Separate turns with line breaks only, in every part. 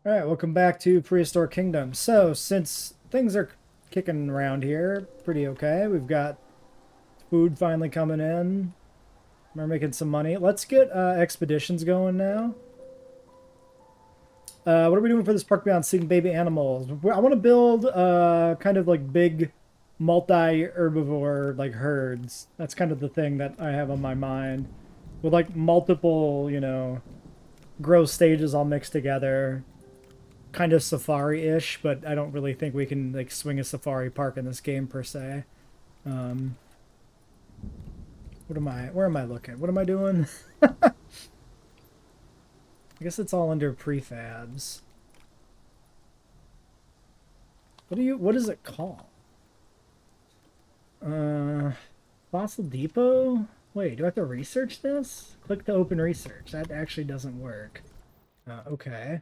All right, welcome back to Prehistoric Kingdom. So, since things are kicking around here pretty okay, we've got food finally coming in. We're making some money. Let's get expeditions going now. What are we doing for this park beyond seeing baby animals? I want to build kind of like big multi-herbivore like herds. That's kind of the thing that I have on my mind. With like multiple, growth stages all mixed together. Kind of safari-ish, but I don't really think we can like swing a safari park in this game per se. Um, where am I looking? What am I doing? I guess it's all under prefabs. What is it called? Uh, Fossil Depot? Wait, do I have to research this? Click to open research. That actually doesn't work. Okay.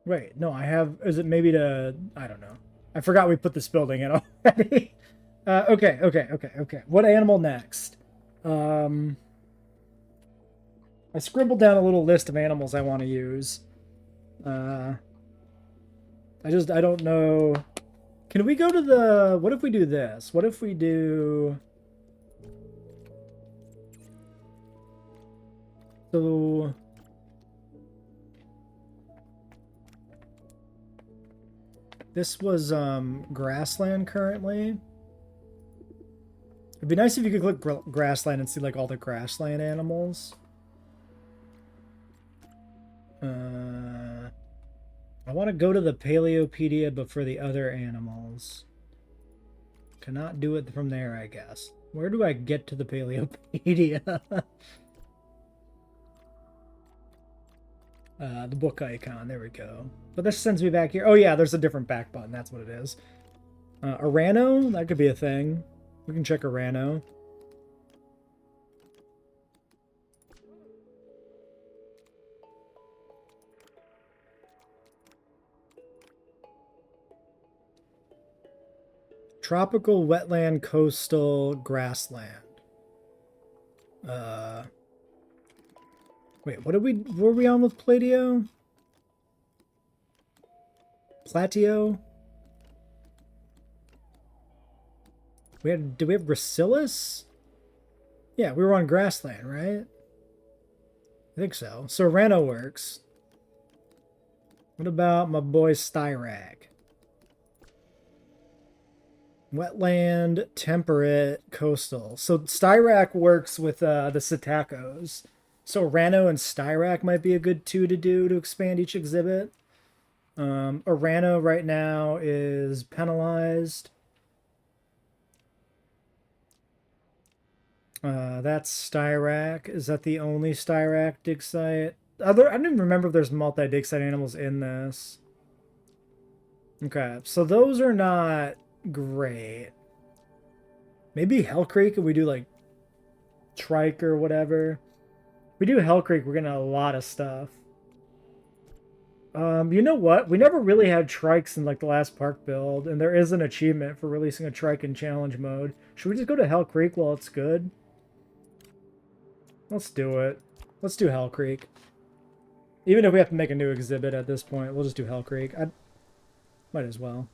Wait, no, is it maybe I don't know. I forgot we put this building in already. Okay. What animal next? Um, I scribbled down a little list of animals I want to use. Uh, I don't know. Can we go to what if we do this? What if we do, so, this was, grassland currently. It'd be nice if you could click grassland and see like all the grassland animals. I want to go to the Paleopedia, but for the other animals. Cannot do it from there, I guess. Where do I get to the Paleopedia? The book icon. There we go. But this sends me back here. Oh, yeah, there's a different back button. That's what it is. Arano? That could be a thing. We can check Arano. Tropical, wetland, coastal, grassland. Wait, were we on with Platio? Platio? Did we have Gracilis? Yeah, we were on grassland, right? I think so. So Rano works. What about my boy Styrak? Wetland, temperate, coastal. So Styrak works with the Satacos. So Rano and Styrak might be a good two to do to expand each exhibit. Orano right now is penalized. That's Styrak. Is that the only Styrak dig site? I don't even remember if there's multi-dig site animals in this. Okay, so those are not great. Maybe Hell Creek if we do like Trike or whatever. If we do Hell Creek, we're getting a lot of stuff. You know what? We never really had trikes in like the last park build, and there is an achievement for releasing a trike in challenge mode. Should we just go to Hell Creek while it's good? Let's do it. Let's do Hell Creek. Even if we have to make a new exhibit at this point, we'll just do Hell Creek. I might as well.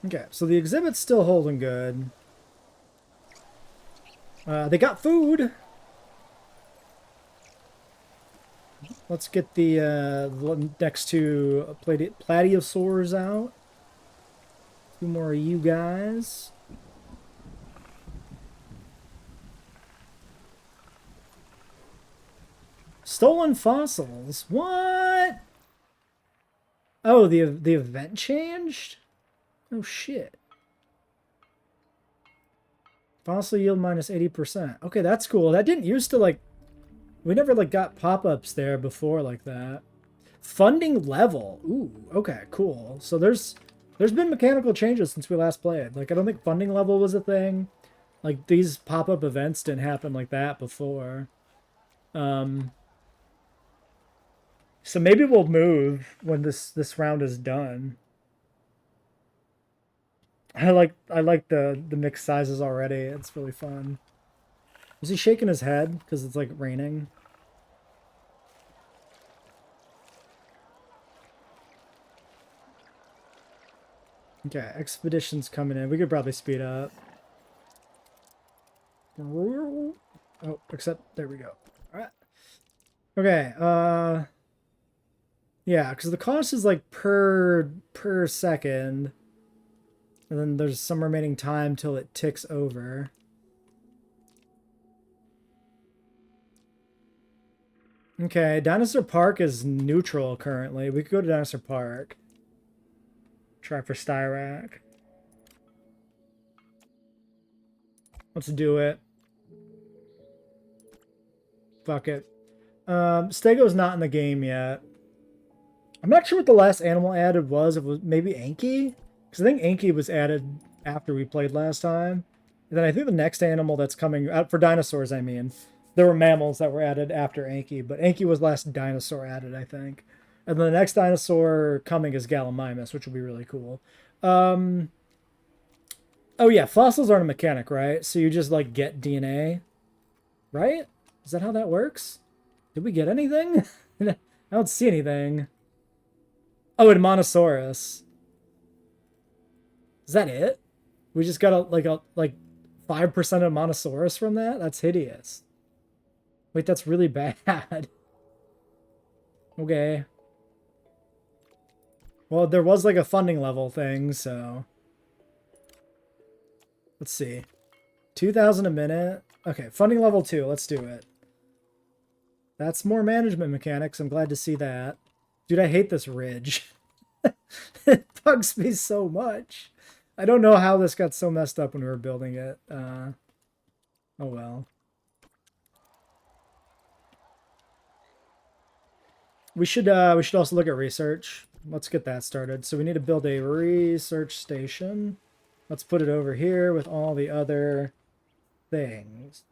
Okay, so the exhibit's still holding good. They got food. Let's get the next two platyosaurs out. Two more of you guys. Stolen fossils. What? Oh, the event changed? Oh shit. Fossil yield minus 80%. Okay, that's cool. That didn't used to like we never like got pop-ups there before like that. Funding level. Ooh, okay, cool. So there's been mechanical changes since we last played. Like I don't think funding level was a thing. Like these pop-up events didn't happen like that before. Um so maybe we'll move when this round is done. I like the mixed sizes already. It's really fun. Is he shaking his head because it's like raining? Okay, expedition's coming in. We could probably speed up. Oh, except there we go. All right. Okay. Yeah, because the cost is like per second, and then there's some remaining time till it ticks over. Okay, Dinosaur Park is neutral currently. We could go to Dinosaur Park. Try for Styrac. Let's do it. Fuck it. Stego's not in the game yet. I'm not sure what the last animal added was. It was maybe Anki? Because I think Anki was added after we played last time. And then I think the next animal that's coming out for dinosaurs, I mean, there were mammals that were added after Anki, but Anki was last dinosaur added, I think. And then the next dinosaur coming is Gallimimus, which will be really cool. Um, oh yeah, fossils aren't a mechanic, right? So you just like get DNA, right? Is that how that works? Did we get anything? I don't see anything. Oh, and Monosaurus. Is that it? We just got like 5% of Monosaurus from that? That's hideous. Wait, that's really bad. Okay. Well, there was like a funding level thing, so let's see. 2,000 a minute. Okay, funding level 2. Let's do it. That's more management mechanics. I'm glad to see that. Dude, I hate this ridge. It bugs me so much. I don't know how this got so messed up when we were building it. Oh well. We should also look at research. Let's get that started. So we need to build a research station. Let's put it over here with all the other things.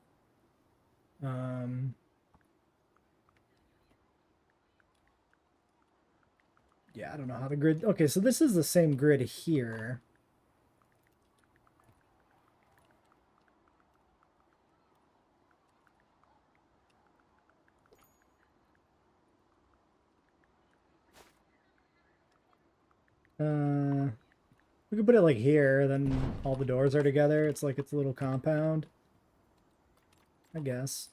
Yeah, I don't know how the grid... Okay, so this is the same grid here. We could put it like here, then all the doors are together. It's like it's a little compound. I guess.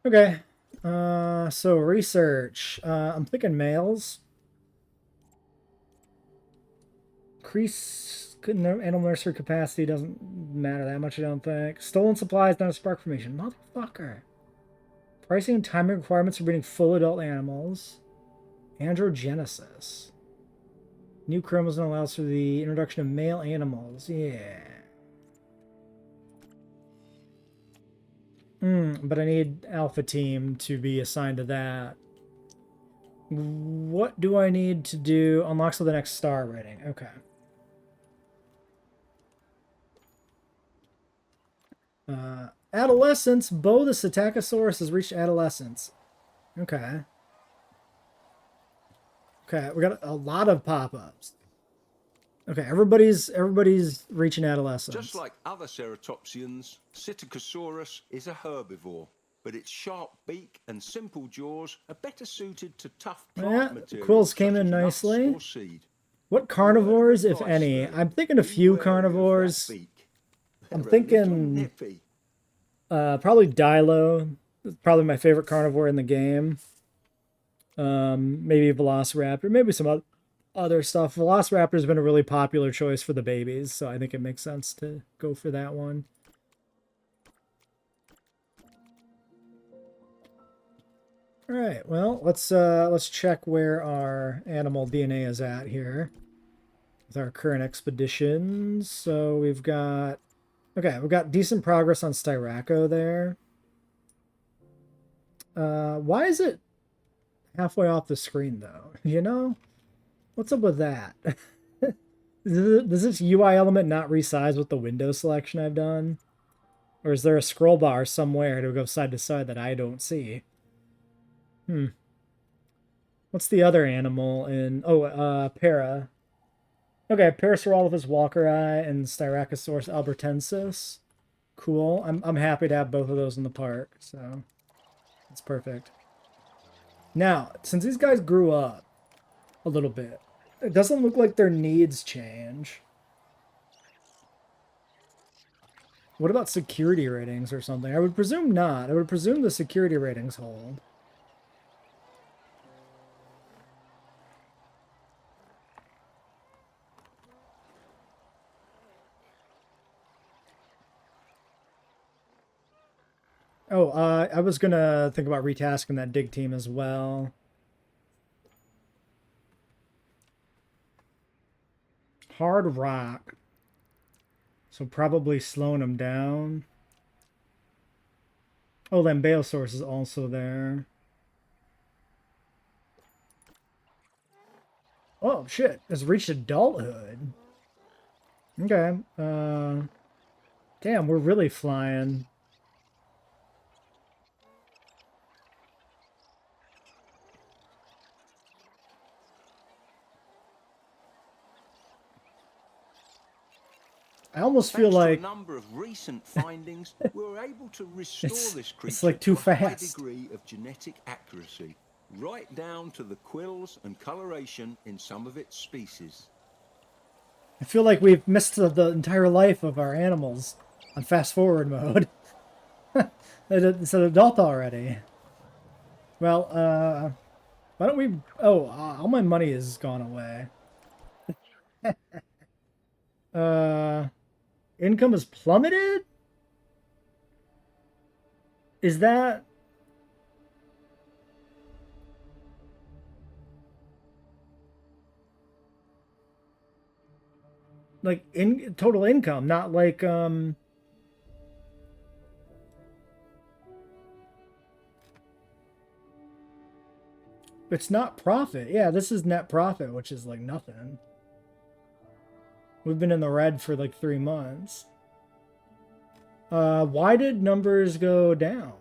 Okay. So research. I'm thinking males. Increase animal nursery capacity doesn't matter that much, I don't think. Stolen supplies, not a spark formation. Motherfucker. Pricing and timing requirements for breeding full adult animals. Androgenesis. New chromosome allows for the introduction of male animals. Yeah. But I need Alpha Team to be assigned to that. What do I need to do? Unlocks with the next star rating. Okay. Adolescence. Bo the Psittacosaurus has reached adolescence. Okay. Okay, we got a lot of pop-ups. Okay, everybody's reaching adolescence.
Just like other ceratopsians, Psittacosaurus is a herbivore, but its sharp beak and simple jaws are better suited to tough plant material.
Quills came in nicely. What carnivores, if any? I'm thinking a few carnivores. I'm thinking probably Dilo. Probably my favorite carnivore in the game. Maybe Velociraptor, maybe some other stuff. Velociraptor's been a really popular choice for the babies, so I think it makes sense to go for that one. All right, well, let's check where our animal DNA is at here with our current expeditions. So we've got decent progress on Styraco there. Why is it halfway off the screen though? You know? What's up with that? Does this UI element not resize with the window selection I've done? Or is there a scroll bar somewhere to go side to side that I don't see? Well, What's the other animal in... Oh, para. Okay, Parasaurolophus walkeri and Styracosaurus albertensis. Cool. I'm happy to have both of those in the park, so it's perfect. Now, since these guys grew up a little bit, it doesn't look like their needs change. What about security ratings or something? I would presume not. I would presume the security ratings hold. Oh, I was gonna think about retasking that dig team as well. Hard rock. So probably slowing them down. Oh, Lambeosaurus is also there. Oh, shit. It's reached adulthood. Okay. Damn, we're really flying. I almost feel
Thanks to
like
a number of recent findings, we were able to restore this creature
it's like too
to a high
fast.
degree of genetic accuracy, right down to the quills and coloration in some of its species.
I feel like we've missed the entire life of our animals on fast forward mode. It's an adult already. Well, why don't we... Oh, all my money has gone away. Income has plummeted? Is that... like in total income, not like it's not profit. Yeah, this is net profit, which is like nothing. We've been in the red for like 3 months. Why did numbers go down?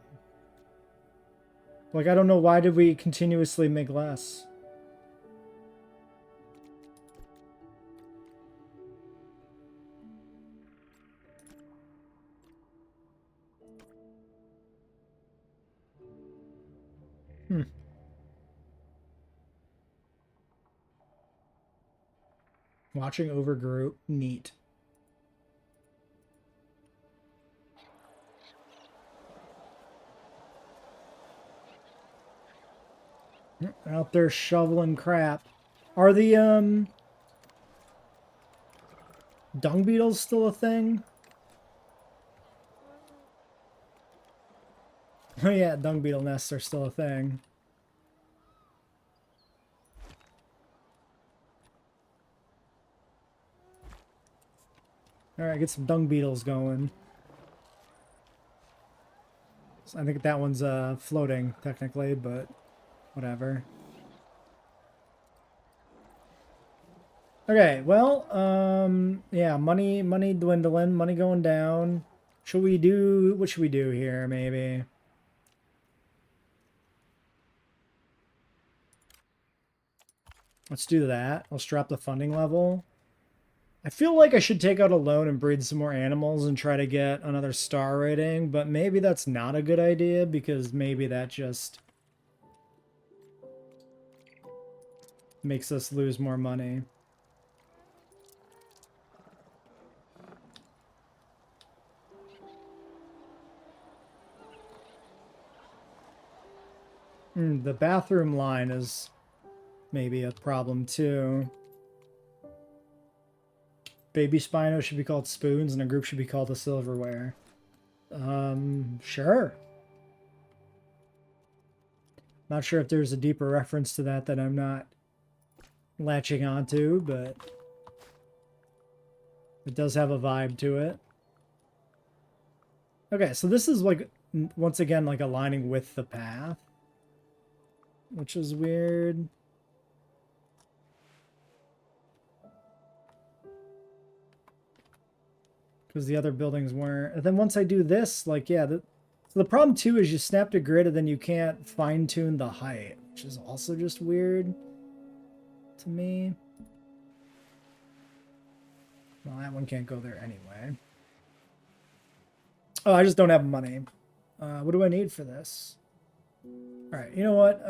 Like, I don't know, why did we continuously make less? Hmm. Watching over group, neat. Out there shoveling crap. Are the dung beetles still a thing? Oh yeah, dung beetle nests are still a thing. Alright, get some dung beetles going. So I think that one's floating, technically, but whatever. Okay, well, yeah, money dwindling, money going down. What should we do here, maybe? Let's do that. Let's drop the funding level. I feel like I should take out a loan and breed some more animals and try to get another star rating, but maybe that's not a good idea because maybe that just makes us lose more money. The bathroom line is maybe a problem too. Baby Spino should be called Spoons and a group should be called the Silverware. Sure. Not sure if there's a deeper reference to that I'm not latching onto, but it does have a vibe to it. Okay, so this is like, once again, like aligning with the path, which is weird. Because the other buildings weren't. And then once I do this, like, yeah, so the problem too is you snap to grid and then you can't fine-tune the height. which is also just weird to me. Well, that one can't go there anyway. Oh, I just don't have money. What do I need for this? All right, you know what?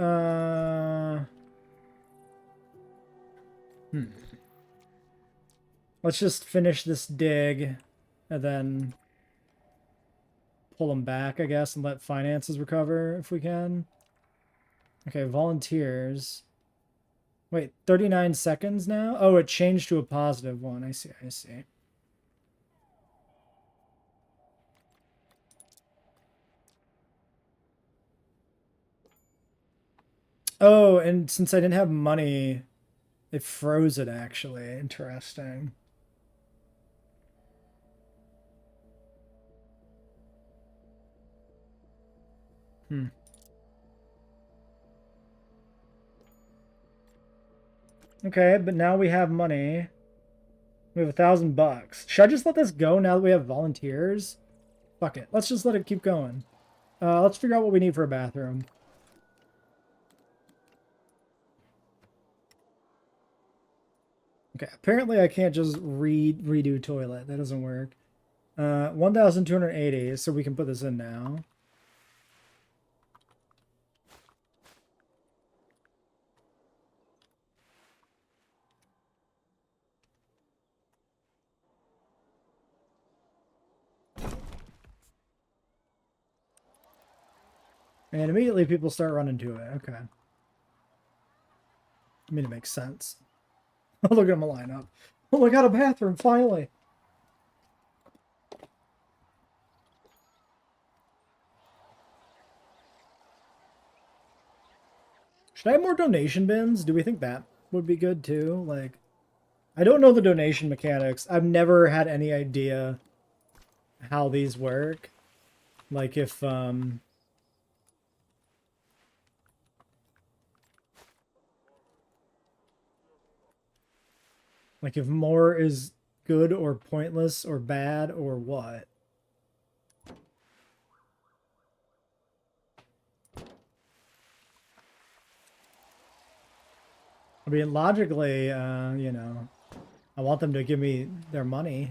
Let's just finish this dig and then pull them back, I guess, and let finances recover if we can. Okay, volunteers. Wait, 39 seconds now? Oh, it changed to a positive one. I see, I see. Oh, and since I didn't have money, it froze it, actually. Interesting. Okay, but now we have money. We have $1,000. Should I just let this go now that we have volunteers? Fuck it. Let's just let it keep going. Let's figure out what we need for a bathroom. Okay, apparently I can't just redo toilet. That doesn't work. 1,280, so we can put this in now. And immediately people start running to it. Okay. I mean, it makes sense. Oh, look at them line up. Oh, I got a bathroom, finally. Should I have more donation bins? Do we think that would be good too? Like, I don't know the donation mechanics. I've never had any idea how these work. Like if, like if more is good or pointless or bad or what. I mean, logically, you know, I want them to give me their money.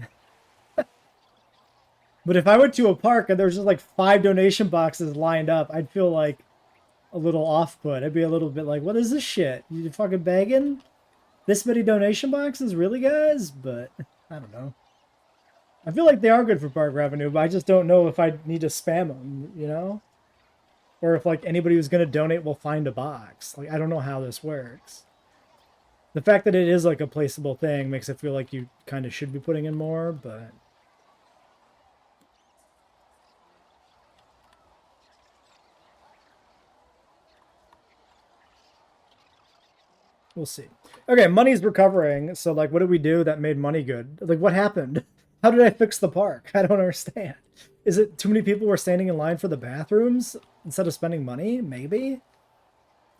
But if I went to a park and there's just like 5 donation boxes lined up, I'd feel like a little off-put. I'd be a little bit like, what is this shit? You fucking begging? This many donation boxes? Really, guys? But, I don't know. I feel like they are good for park revenue, but I just don't know if I need to spam them, you know? Or if, like, anybody who's going to donate will find a box. Like, I don't know how this works. The fact that it is, like, a placeable thing makes it feel like you kind of should be putting in more, but... we'll see. Okay, money's recovering. So, like, what did we do that made money good? Like, what happened? How did I fix the park? I don't understand. Is it too many people were standing in line for the bathrooms instead of spending money? Maybe?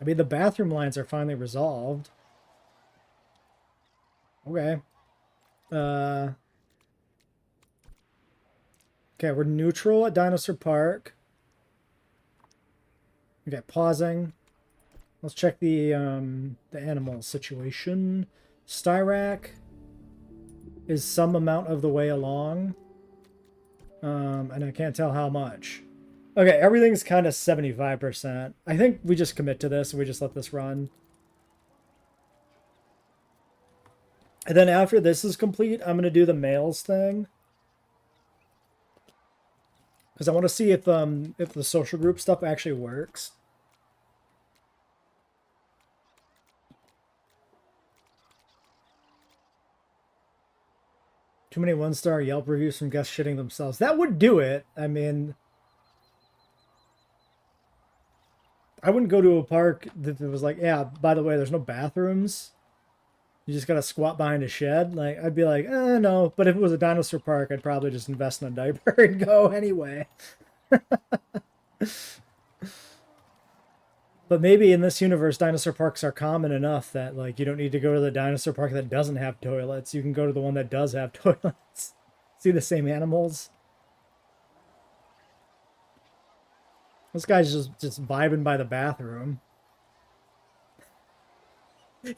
I mean, the bathroom lines are finally resolved. Okay. Okay, we're neutral at Dinosaur Park. Okay, pausing. Let's check the animal situation. Styrac is some amount of the way along. And I can't tell how much. Okay, everything's kind of 75%. I think we just commit to this and we just let this run. And then after this is complete, I'm going to do the males thing. Because I want to see if the social group stuff actually works. Too many one-star Yelp reviews from guests shitting themselves. That would do it. I mean, I wouldn't go to a park that was like, yeah, by the way, there's no bathrooms. You just gotta squat behind a shed. Like, I'd be like, no. But if it was a dinosaur park, I'd probably just invest in a diaper and go anyway. But maybe in this universe, dinosaur parks are common enough that, like, you don't need to go to the dinosaur park that doesn't have toilets. You can go to the one that does have toilets. See the same animals. This guy's just vibing by the bathroom.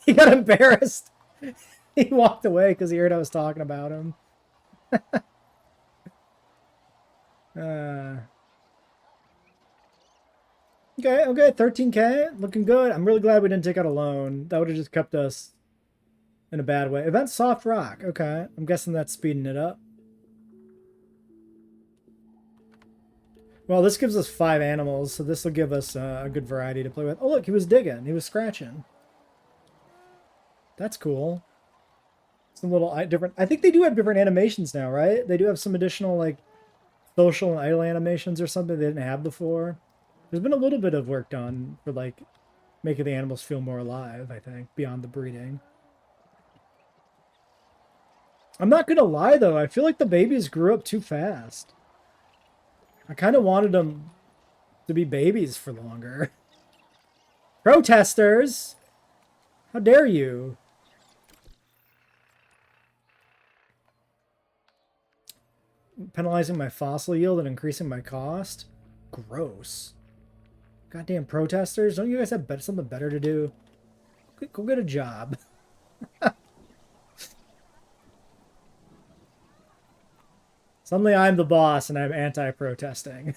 He got embarrassed. He walked away because he heard I was talking about him. Okay, 13K, looking good. I'm really glad we didn't take out a loan. That would have just kept us in a bad way. Event soft rock. Okay, I'm guessing that's speeding it up. Well, this gives us 5 animals, so this will give us a good variety to play with. Oh, look, he was digging. He was scratching. That's cool. Some little different... I think they do have different animations now, right? They do have some additional, like, social and idle animations or something they didn't have before. There's been a little bit of work done for, like, making the animals feel more alive, I think, beyond the breeding. I'm not gonna lie, though. I feel like the babies grew up too fast. I kind of wanted them to be babies for longer. Protesters! How dare you? Penalizing my fossil yield and increasing my cost? Gross. Goddamn protesters. Don't you guys have something better to do? Go get a job. Suddenly I'm the boss and I'm anti-protesting.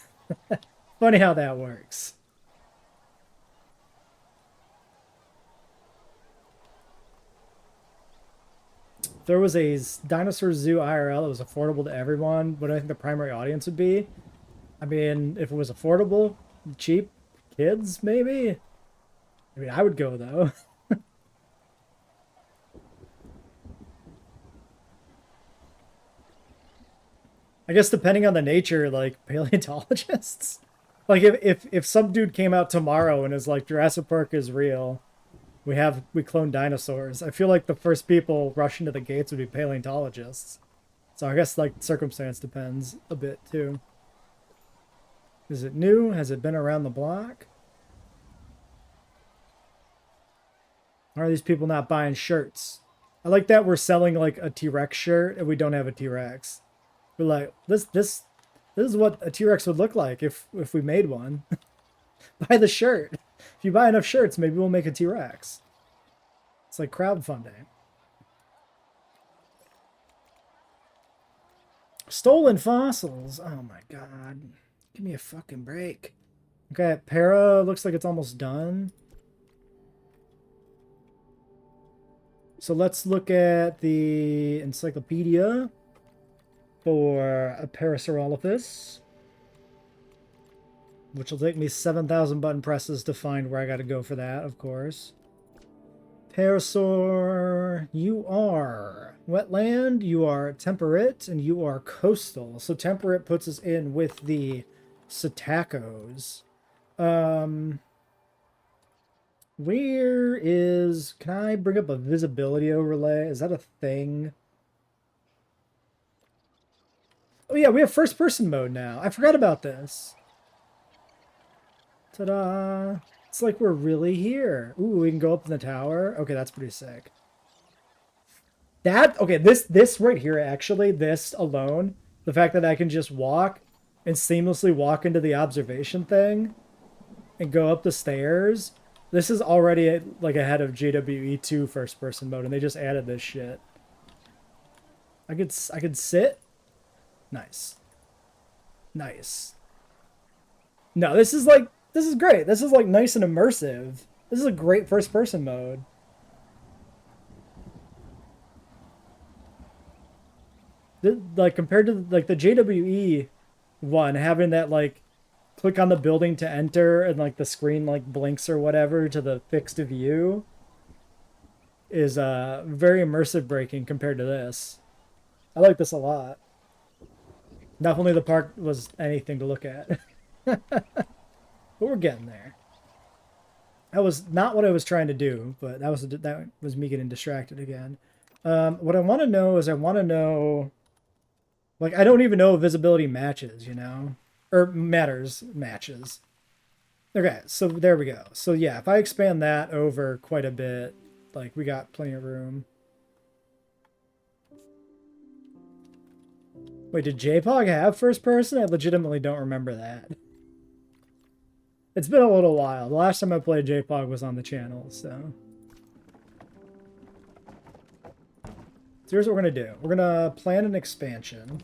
Funny how that works. If there was a dinosaur zoo IRL that was affordable to everyone, what do I think the primary audience would be? I mean, if it was affordable, cheap, kids, maybe? I mean, I would go, though. I guess depending on the nature, like, paleontologists. Like, if some dude came out tomorrow and is like, Jurassic Park is real, we clone dinosaurs, I feel like the first people rushing to the gates would be paleontologists. So I guess, like, circumstance depends a bit, too. Is it new? Has it been around the block? Why are these people not buying shirts? I like that we're selling, like, a T-Rex shirt and we don't have a T-Rex. We're like, this is what a T-Rex would look like if we made one. Buy the shirt. If you buy enough shirts, maybe we'll make a T-Rex. It's like crowdfunding. Stolen fossils. Oh my god. Give me a fucking break. Okay, Para looks like it's almost done. So let's look at the encyclopedia for a Parasaurolophus, which will take me 7,000 button presses to find where I got to go for that, of course. Parasaur, you are wetland, you are temperate, and you are coastal. So temperate puts us in with the Psittacos. Where is... Can I bring up a visibility overlay? Is that a thing? Oh yeah, we have first-person mode now. I forgot about this. Ta-da! It's like we're really here. Ooh, we can go up in the tower. Okay, that's pretty sick. Okay, this right here, actually, this alone, the fact that I can just walk and seamlessly walk into the observation thing and go up the stairs, this is already like ahead of JWE 2 first-person mode, and they just added this shit. I could sit. Nice. Nice. No, this is great. This is like nice and immersive. This is a great first person mode. Like compared to like the JWE one, having that like click on the building to enter and like the screen like blinks or whatever to the fixed view is very immersive breaking compared to this. I like this a lot. Definitely the park was anything to look at. But we're getting there. That was not what I was trying to do, but that was me getting distracted again. What I want to know is like, I don't even know if visibility matches, you know? Or matches. Okay, so there we go. So yeah, if I expand that over quite a bit, like, we got plenty of room. Wait, did JPOG have first person? I legitimately don't remember that. It's been a little while. The last time I played JPOG was on the channel, so... So here's what we're going to do. We're going to plan an expansion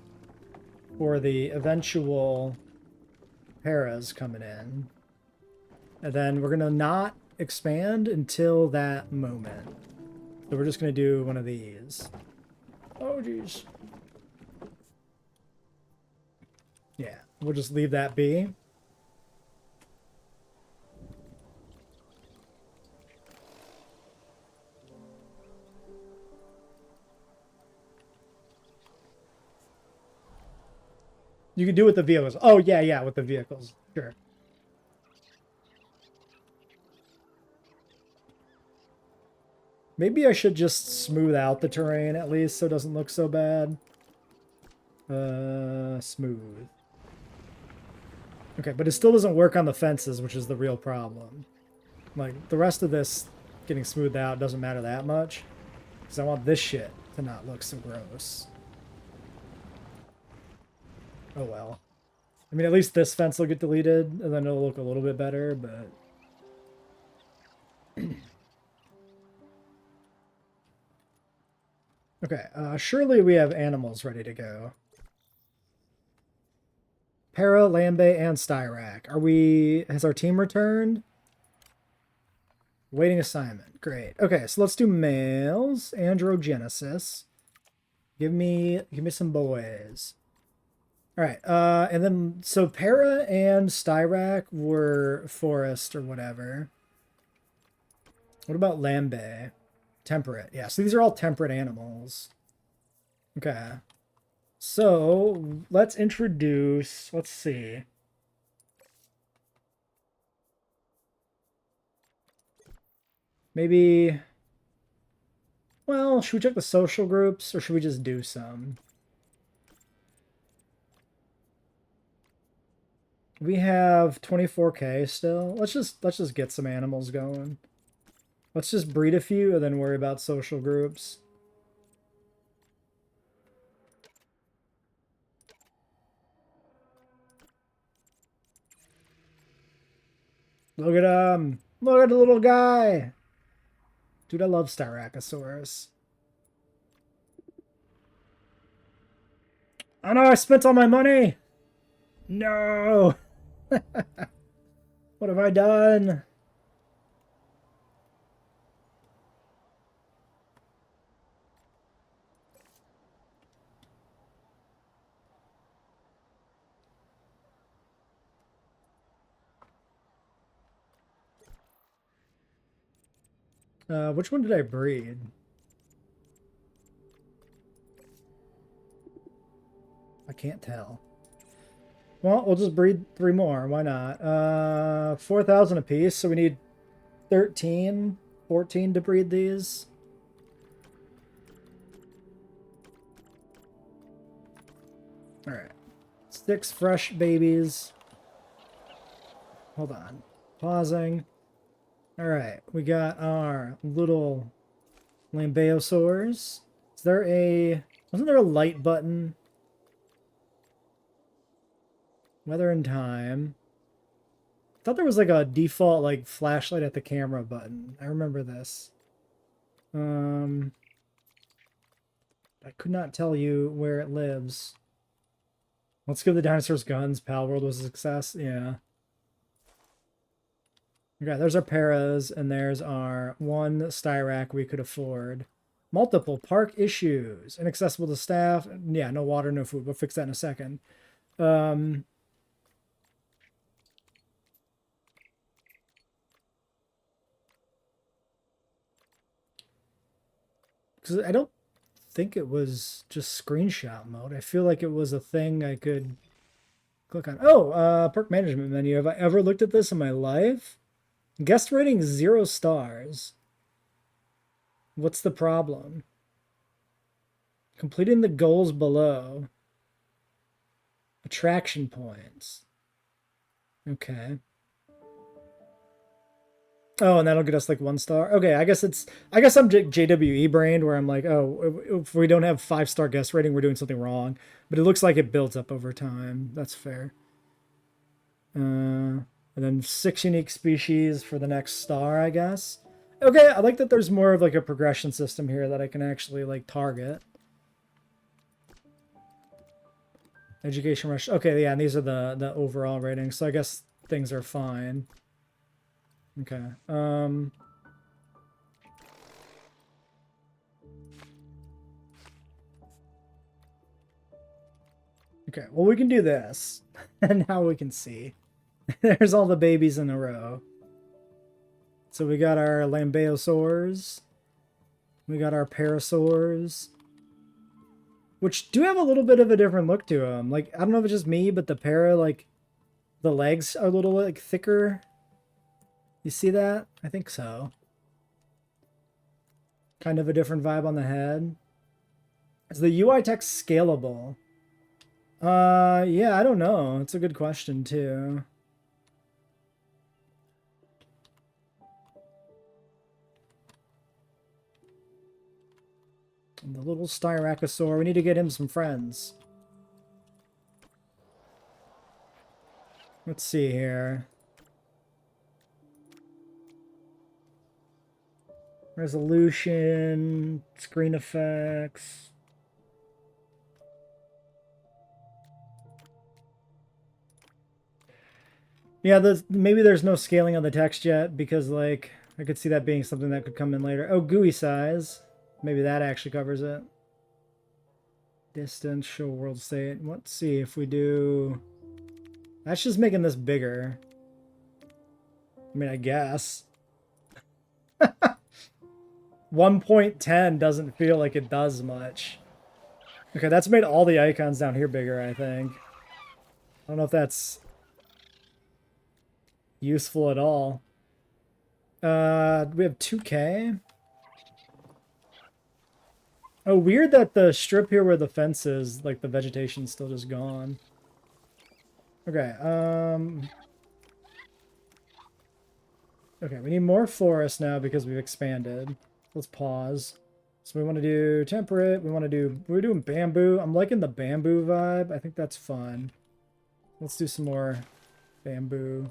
for the eventual paras coming in. And then we're going to not expand until that moment. So we're just going to do one of these. Oh, jeez. Yeah, we'll just leave that be. You can do it with the vehicles. Oh, yeah, yeah, with the vehicles. Sure. Maybe I should just smooth out the terrain at least so it doesn't look so bad. Smooth. Okay, but it still doesn't work on the fences, which is the real problem. Like, the rest of this getting smoothed out doesn't matter that much. Because I want this shit to not look so gross. Oh well. I mean, at least this fence will get deleted, and then it'll look a little bit better, but... Okay, surely we have animals ready to go. Para, Lambe, and Styrak. Has our team returned? Waiting assignment. Great. Okay, so let's do males. Androgenesis. Give me some boys. Alright, and then, so Para and Styrak were forest or whatever. What about Lambe? Temperate. Yeah, so these are all temperate animals. Okay. So, let's introduce, let's see. Maybe, well, should we check the social groups or should we just do some? We have 24K still. Let's just get some animals going. Let's just breed a few and then worry about social groups. Look at him! Look at the little guy! Dude, I love Styracosaurus. Oh no, I spent all my money! No! What have I done? Which one did I breed? I can't tell. Well, we'll just breed 3 more. Why not? 4,000 apiece, so we need 13, 14 to breed these. Alright. 6 fresh babies. Hold on. Pausing. Alright, we got our little Lambeosaurs. Is there a... Wasn't there a light button? Weather and time. I thought there was like a default like flashlight at the camera button. I remember this. I could not tell you where it lives. Let's give the dinosaurs guns. Pal World was a success. Yeah. Okay, there's our paras, and there's our 1 Styrak we could afford. Multiple park issues. Inaccessible to staff. Yeah, no water, no food. We'll fix that in a second. Because I don't think it was just screenshot mode. I feel like it was a thing I could click on. Oh, park management menu. Have I ever looked at this in my life? Guest rating 0 stars. What's the problem? Completing the goals below. Attraction points. Okay. Oh, and that'll get us like 1 star. Okay, I guess I'm JWE brained where I'm like, oh, if we don't have 5-star guest rating, we're doing something wrong. But it looks like it builds up over time. That's fair. And then 6 unique species for the next star, I guess. Okay, I like that there's more of like a progression system here that I can actually like target. Education rush. Okay, yeah, and these are the overall ratings, so I guess things are fine. Okay. Okay, well, we can do this. And now we can see. There's all the babies in a row. So we got our Lambeosaurs. We got our Parasaurs. Which do have a little bit of a different look to them. Like, I don't know if it's just me, but the Para, like, the legs are a little, like, thicker. You see that? I think so. Kind of a different vibe on the head. Is the UI text scalable? Yeah, I don't know. It's a good question, too. And the little Styracosaur. We need to get him some friends. Let's see here. Resolution, screen effects. Yeah, maybe there's no scaling on the text yet because, like, I could see that being something that could come in later. Oh, GUI size. Maybe that actually covers it. Distance, show world state. Let's see if we do... That's just making this bigger. I mean, I guess. 1.10 doesn't feel like it does much. Okay, that's made all the icons down here bigger, I think. I don't know if that's useful at all. We have 2K. Oh, weird that the strip here where the fence is, like, the vegetation's still just gone. Okay, okay, we need more forest now because we've expanded. Let's pause. So we want to do temperate. We're doing bamboo. I'm liking the bamboo vibe. I think that's fun. Let's do some more bamboo.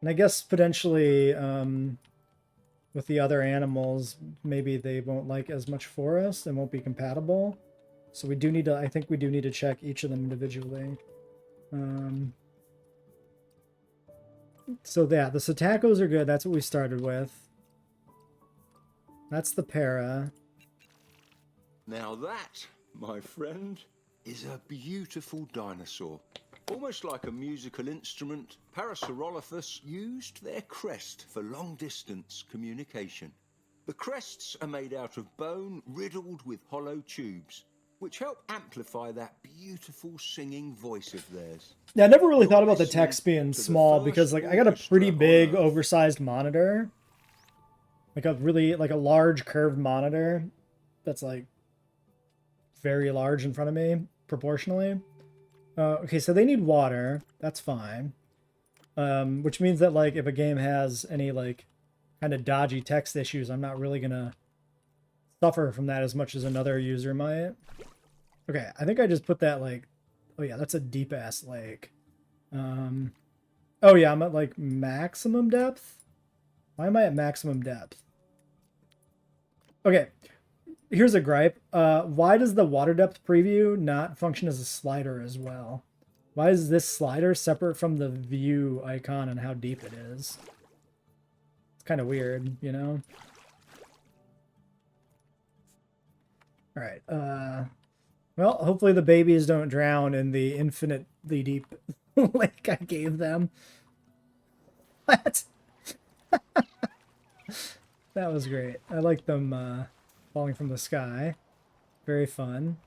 And I guess potentially with the other animals, maybe they won't like as much forest and won't be compatible. So we do need to, I think we do need to check each of them individually. So yeah, the Satacos are good. That's what we started with. That's the para.
Now that, my friend, is a beautiful dinosaur. Almost like a musical instrument, Parasaurolophus used their crest for long-distance communication. The crests are made out of bone riddled with hollow tubes, which help amplify that beautiful singing voice of theirs.
Yeah, I never really thought about the text being small because, like, I got a pretty big, oversized monitor. Like a really, like a large curved monitor that's, like, very large in front of me, proportionally. Okay, so they need water. That's fine. Which means that, like, if a game has any, like, kind of dodgy text issues, I'm not really gonna suffer from that as much as another user might. Okay, I think I just put that, like... Oh, yeah, that's a deep-ass lake. Oh, yeah, I'm at, like, maximum depth? Why am I at maximum depth? Okay, here's a gripe. Why does the water depth preview not function as a slider as well? Why is this slider separate from the view icon and how deep it is? It's kind of weird, you know? Alright, well, hopefully the babies don't drown in the infinitely deep lake I gave them. What? That was great. I like them falling from the sky. Very fun.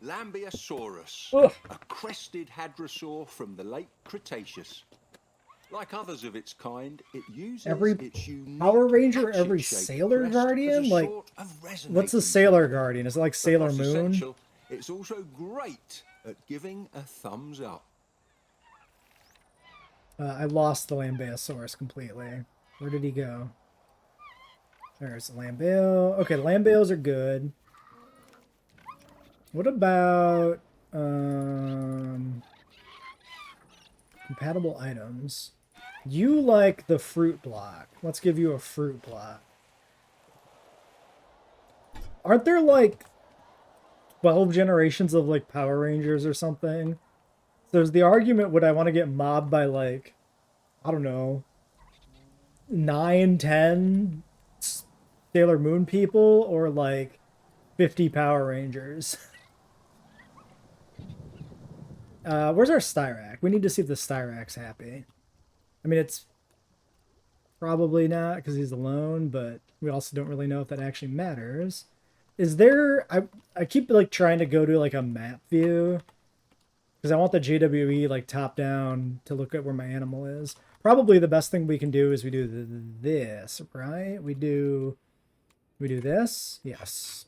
Lambeosaurus,
Ugh.
a crested hadrosaur from the late Cretaceous. Like others of its kind, it uses its unique
Power Ranger, every
hatchet-shaped
Sailor
crest
Guardian?
as a
Like,
sort of
what's a
resonating
Sailor
sound.
Guardian? Is it like
But
Sailor
not
Moon?
essential, it's also great at giving a thumbs up.
I lost the Lambeosaurus completely. Where did he go? There's the Lambeo. Okay, the Lambeos are good. What about compatible items? You like the fruit block. Let's give you a fruit block. Aren't there like 12 generations of like Power Rangers or something? There's the argument, would I want to get mobbed by like, I don't know, 9, 10 Sailor Moon people or like 50 Power Rangers? Where's our Styrac? We need to see if the Styrac's happy. I mean, it's probably not because he's alone, but we also don't really know if that actually matters. Is there... I keep like trying to go to like a map view because I want the JWE like top down to look at where my animal is. Probably the best thing we can do is we do this, right? We do this? Yes.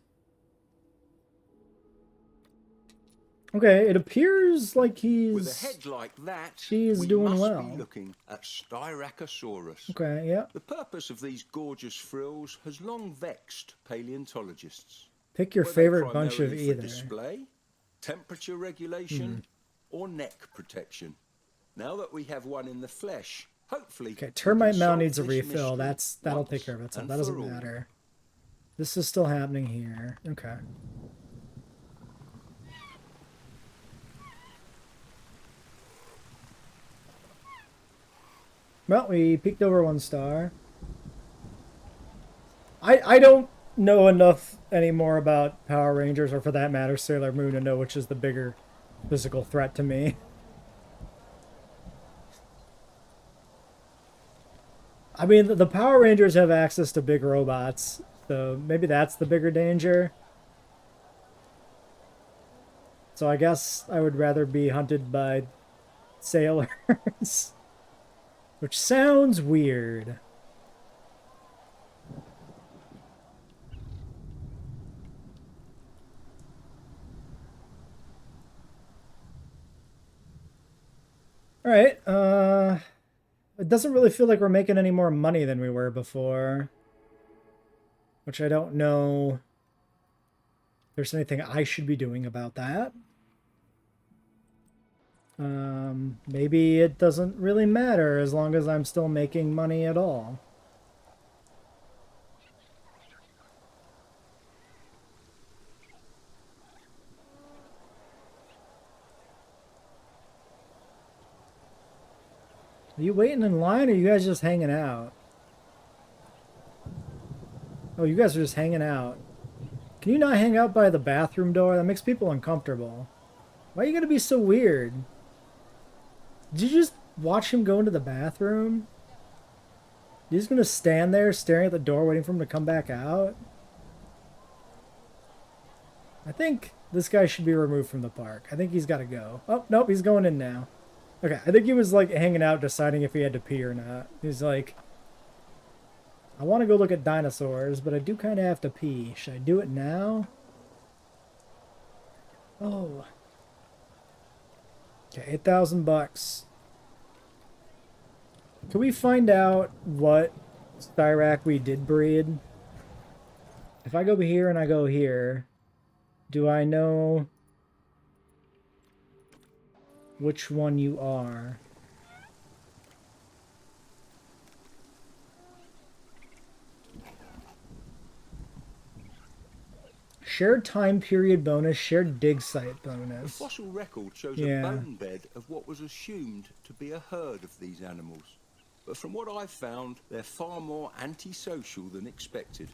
Okay, it appears like he's...
With a head like that,
he's
we
doing
must
well.
be looking at Styracosaurus.
Okay, yeah.
The purpose of these gorgeous frills has long vexed paleontologists.
Pick your
Were they
favorite bunch of
primarily for
either.
display, temperature regulation, or neck protection? Now that we have one in the flesh, hopefully...
Okay, termite
we can
mound
solve
needs a
this
refill.
mystery
That'll
once
take care of itself.
and
That
for
doesn't
all.
matter. This is still happening here. Okay. Well, we peeked over 1 star. I don't know enough anymore about Power Rangers, or for that matter, Sailor Moon, to know which is the bigger physical threat to me. I mean, the Power Rangers have access to big robots, so maybe that's the bigger danger. So I guess I would rather be hunted by sailors. Which sounds weird. Alright, it doesn't really feel like we're making any more money than we were before. Which I don't know if there's anything I should be doing about that. Maybe it doesn't really matter as long as I'm still making money at all. Are you waiting in line, or are you guys just hanging out? Oh, you guys are just hanging out. Can you not hang out by the bathroom door? That makes people uncomfortable. Why are you gonna be so weird? Did you just watch him go into the bathroom? You're just gonna stand there staring at the door waiting for him to come back out? I think this guy should be removed from the park. I think he's gotta go. Oh, nope, he's going in now. Okay, I think he was like hanging out deciding if he had to pee or not. He's like, I want to go look at dinosaurs, but I do kind of have to pee. Should I do it now? Oh. Okay, 8,000 bucks. Can we find out what Styrac we did breed? If I go here and I go here, do I know which one you are? Shared time period bonus, shared dig site
The
bonus.
fossil record shows
Yeah.
a bone bed of what was assumed to be a herd of these animals. But from what I've found, they're far more antisocial than expected.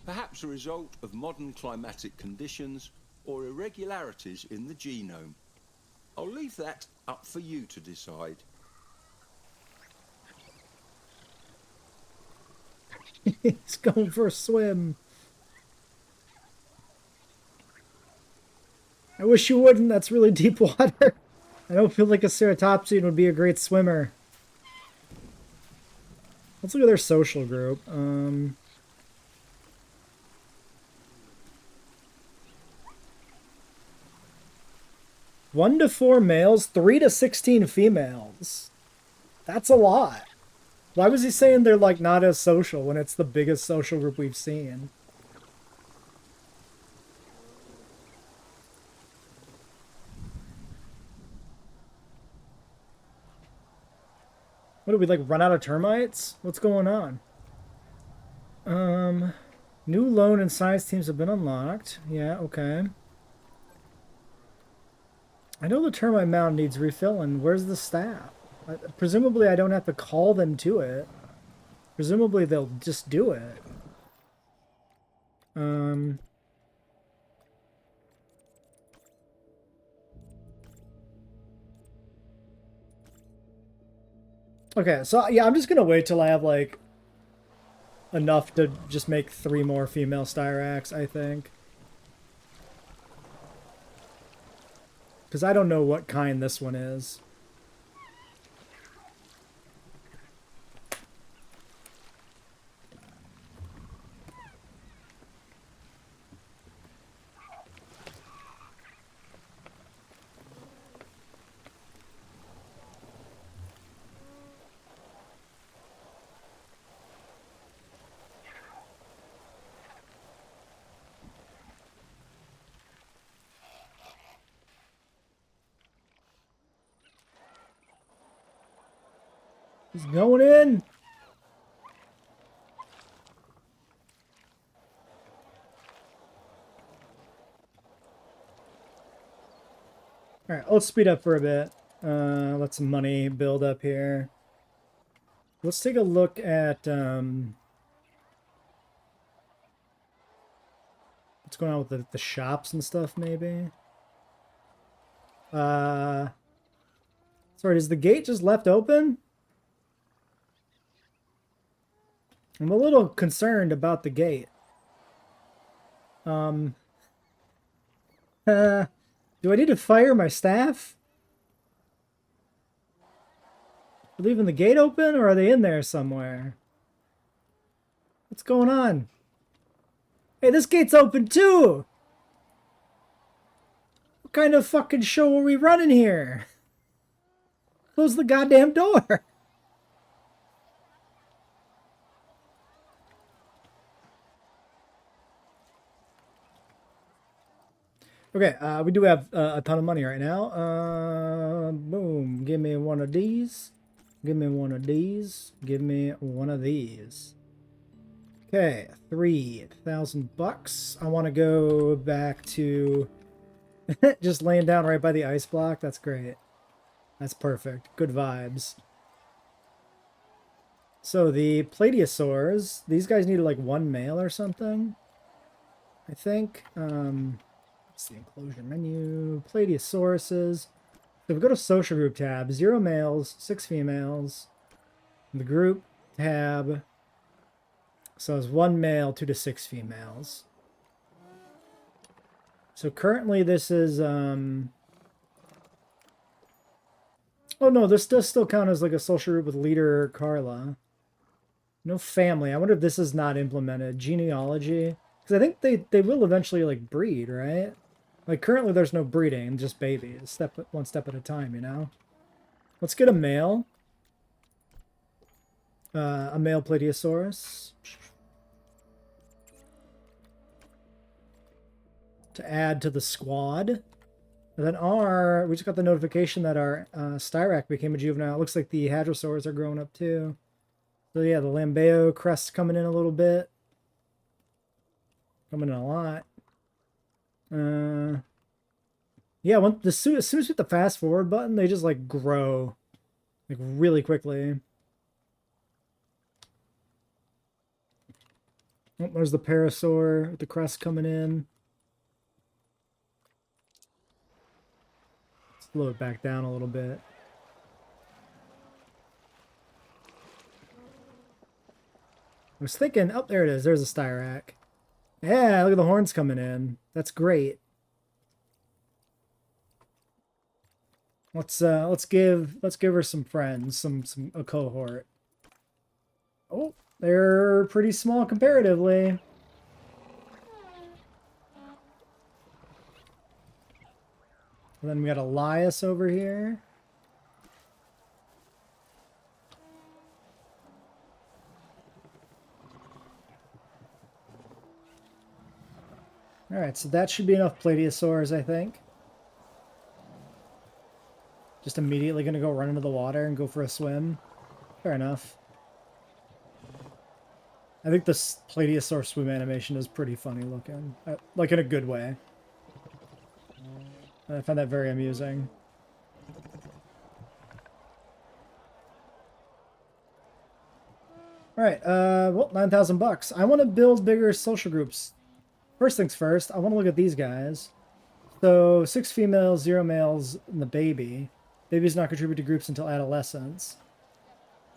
Perhaps a result of modern climatic conditions or irregularities in the genome. I'll leave that up for you to decide.
He's going for a swim. I wish you wouldn't. That's really deep water. I don't feel like a ceratopsian would be a great swimmer. Let's look at their social group. 1 to 4 males, 3 to 16 females. That's a lot. Why was he saying they're like not as social when it's the biggest social group we've seen? What do we like run out of termites? What's going on? Um, New loan and science teams have been unlocked. Yeah, okay. I know the termite mound needs refilling. Where's the staff? Presumably I don't have to call them to it. Presumably they'll just do it. Um, okay, so yeah, I'm just gonna wait till I have like enough to just make 3 more female Styrax, I think. Because I don't know what kind this one is. He's going in. All right, let's speed up for a bit. Let some money build up here. Let's take a look at what's going on with the shops and stuff, maybe. Sorry, is the gate just left open? I'm a little concerned about the gate. Do I need to fire my staff? Leaving the gate open, or are they in there somewhere? What's going on? Hey, this gate's open too! What kind of fucking show are we running here? Close the goddamn door! Okay, we do have a ton of money right now. Boom. Give me one of these. Give me one of these. Give me one of these. Okay, 3,000 bucks. I want to go back to just laying down right by the ice block. That's great. That's perfect. Good vibes. So the Platyosaurs, these guys needed like 1 male or something, I think. What's the enclosure menu? Platyosauruses. So we go to social group tab, 0 males, 6 females. The group tab. So it's 1 male, 2 to 6 females. So currently this is oh no, this does still count as like a social group with leader Carla. No family. I wonder if this is not implemented. Genealogy. Because I think they will eventually like breed, right? Like currently there's no breeding, just babies. One step at a time, you know? Let's get a male. A male Platyosaurus. To add to the squad. And then we just got the notification that our Styrac became a juvenile. It looks like the Hadrosaurs are growing up too. So yeah, the Lambeo crest's coming in a little bit. Coming in a lot. Yeah, as soon as we hit the fast forward button, they just like grow like really quickly. Oh, there's the Parasaur with the crest coming in. Slow it back down a little bit. I was thinking, oh, there it is. There's a Styrac. Yeah, look at the horns coming in. That's great. Let's give her some friends, a cohort. Oh, they're pretty small comparatively. And then we got Elias over here. Alright, so that should be enough Platyosaurs, I think. Just immediately gonna go run into the water and go for a swim. Fair enough. I think this Plateosaur swim animation is pretty funny looking. Like in a good way. I find that very amusing. Alright, well, 9,000 bucks. I want to build bigger social groups. First things first, I want to look at these guys. So, 6 females, 0 males, and the baby. Babies not contribute to groups until adolescence.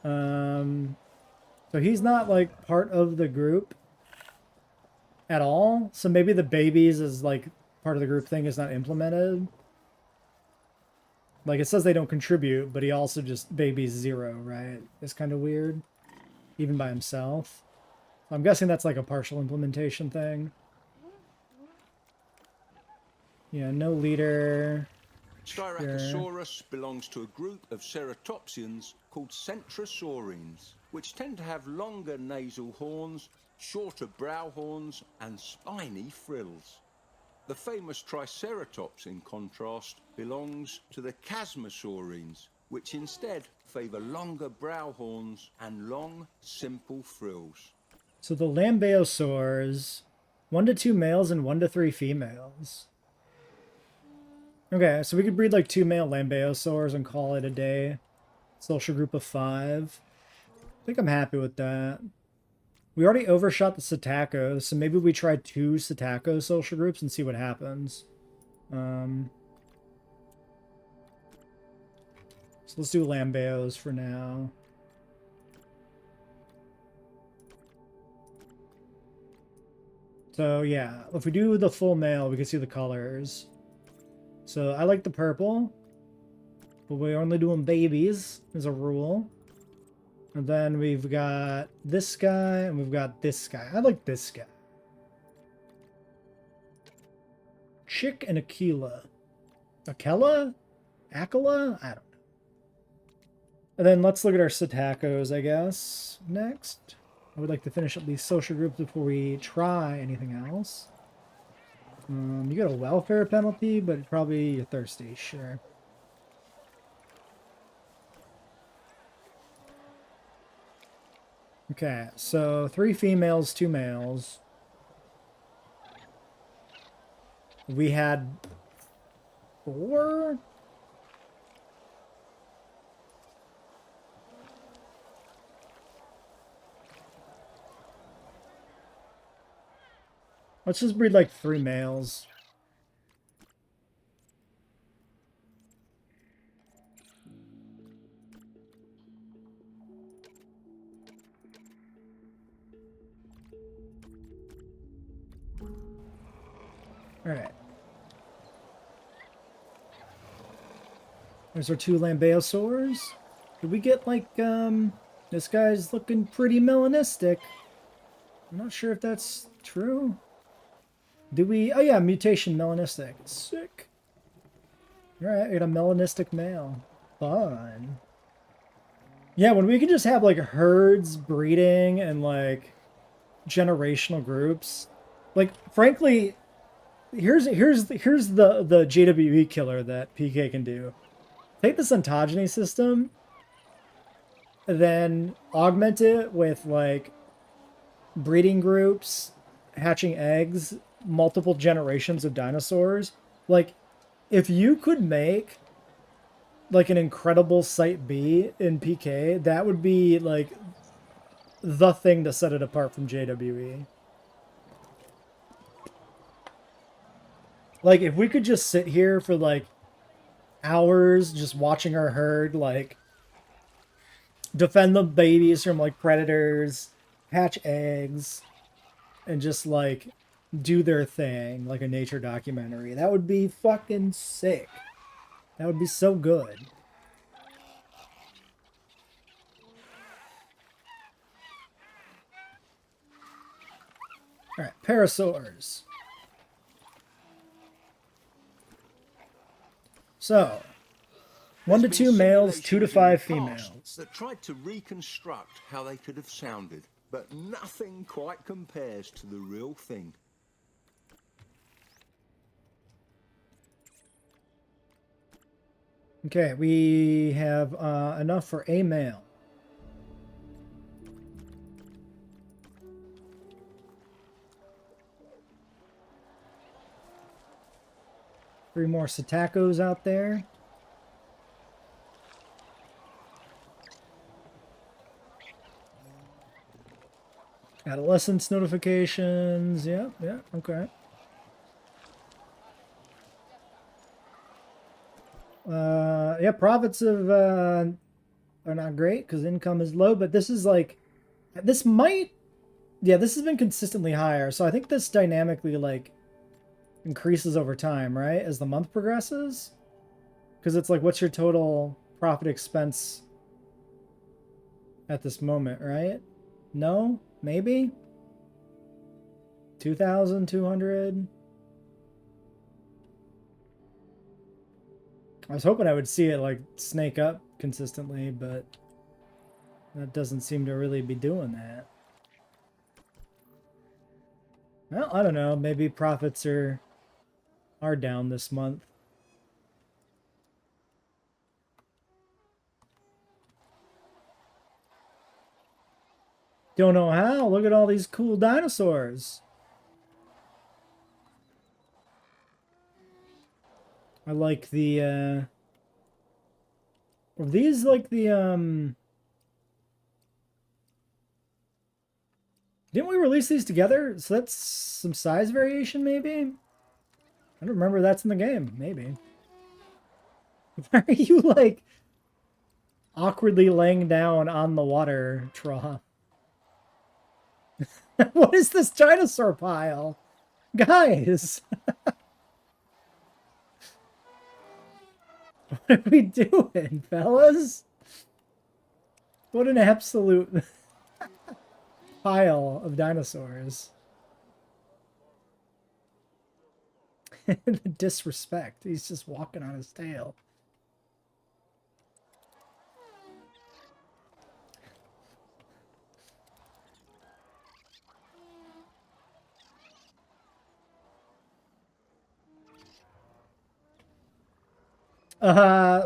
So he's not, like, part of the group at all. So maybe the babies is, like, part of the group thing is not implemented. Like, it says they don't contribute, but he also just babies 0, right? It's kind of weird. Even by himself. I'm guessing that's like a partial implementation thing. Yeah, no leader.
Styracosaurus belongs to a group of ceratopsians called centrosaurines, which tend to have longer nasal horns, shorter brow horns, and spiny frills. The famous Triceratops, in contrast, belongs to the chasmosaurines, which instead favour longer brow horns and long, simple frills.
So the lambeosaurs, 1 to 2 males and 1 to 3 females. Okay, so we could breed like 2 male lambeosaurs and call it a day. Social group of 5. I think I'm happy with that. We already overshot the Psittacos, so maybe we try 2 Psittaco social groups and see what happens. So let's do Lambeos for now. So yeah, if we do the full male, we can see the colors. So I like the purple, but we're only doing babies as a rule. And then we've got this guy, and we've got this guy. I like this guy. Chick and Aquila. Aquila? Aquila? I don't know. And then let's look at our Psittacos, I guess, next. I would like to finish up these social groups before we try anything else. You get a welfare penalty, but probably you're thirsty, sure. Okay, so 3 females, 2 males. We had 4? Let's just breed like 3 males. Alright. There's our 2 Lambeosaurs. Did we get like, this guy's looking pretty melanistic. I'm not sure if that's true. Do we? Oh yeah, mutation melanistic. Sick. Alright, I got a melanistic male. Fun. Yeah, when we can just have like herds breeding and like generational groups. Like, frankly, here's the JWE killer that PK can do. Take this ontogeny system, then augment it with like breeding groups, hatching eggs, multiple generations of dinosaurs. Like, if you could make like an incredible Site B in PK, that would be like the thing to set it apart from JWE. Like, if we could just sit here for like hours just watching our herd like defend the babies from like predators, hatch eggs, and just like do their thing like a nature documentary. That would be fucking sick. That would be so good. Alright, parasaurs. So, 1 to 2 males, 2 to 5 females.
That tried to reconstruct how they could have sounded, but nothing quite compares to the real thing.
Okay, we have enough for a male. 3 more Satacos out there. Adolescence notifications. Yeah, yeah, okay. Yeah, profits are not great because income is low, but this is like, this might, yeah, this has been consistently higher. So I think this dynamically like increases over time, right? As the month progresses. Because it's like, what's your total profit expense at this moment, right? No? Maybe? 2,200? I was hoping I would see it like snake up consistently, but that doesn't seem to really be doing that. Well, I don't know. Maybe profits are down this month. Don't know how. Look at all these cool dinosaurs. I like the are these like the didn't we release these together? So that's some size variation maybe? I don't remember that's in the game. Maybe. Why are you like awkwardly laying down on the water trough? What is this dinosaur pile? Guys, what are we doing, fellas? What an absolute pile of dinosaurs. The disrespect. He's just walking on his tail.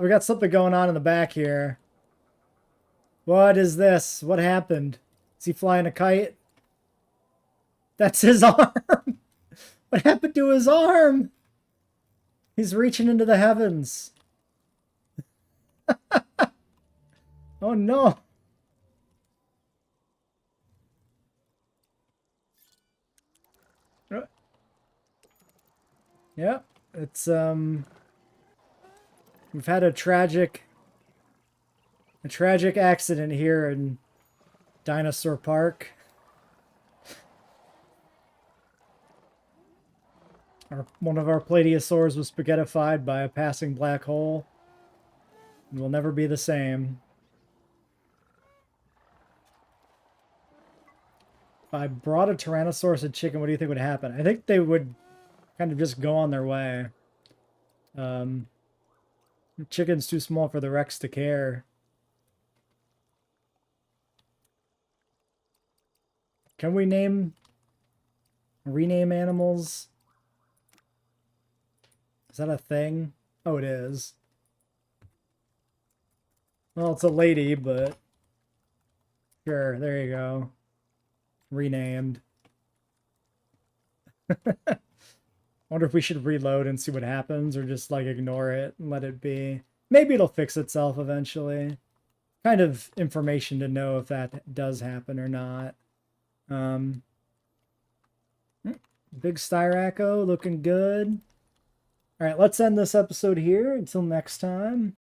We got something going on in the back here. What is this? What happened? Is he flying a kite? That's his arm. What happened to his arm? He's reaching into the heavens. Oh no. Yep, it's we've had a tragic accident here in Dinosaur Park. One of our Platyosaurs was spaghettified by a passing black hole. It will never be the same. If I brought a Tyrannosaurus and chicken, what do you think would happen? I think they would kind of just go on their way. The chicken's too small for the Rex to care. Can we rename animals? Is that a thing? Oh, it is. Well, it's a lady, but sure, there you go. Renamed. Wonder if we should reload and see what happens, or just like ignore it and let it be. Maybe it'll fix itself eventually. Kind of information to know if that does happen or not. Big Styraco looking good. All right, let's end this episode here. Until next time.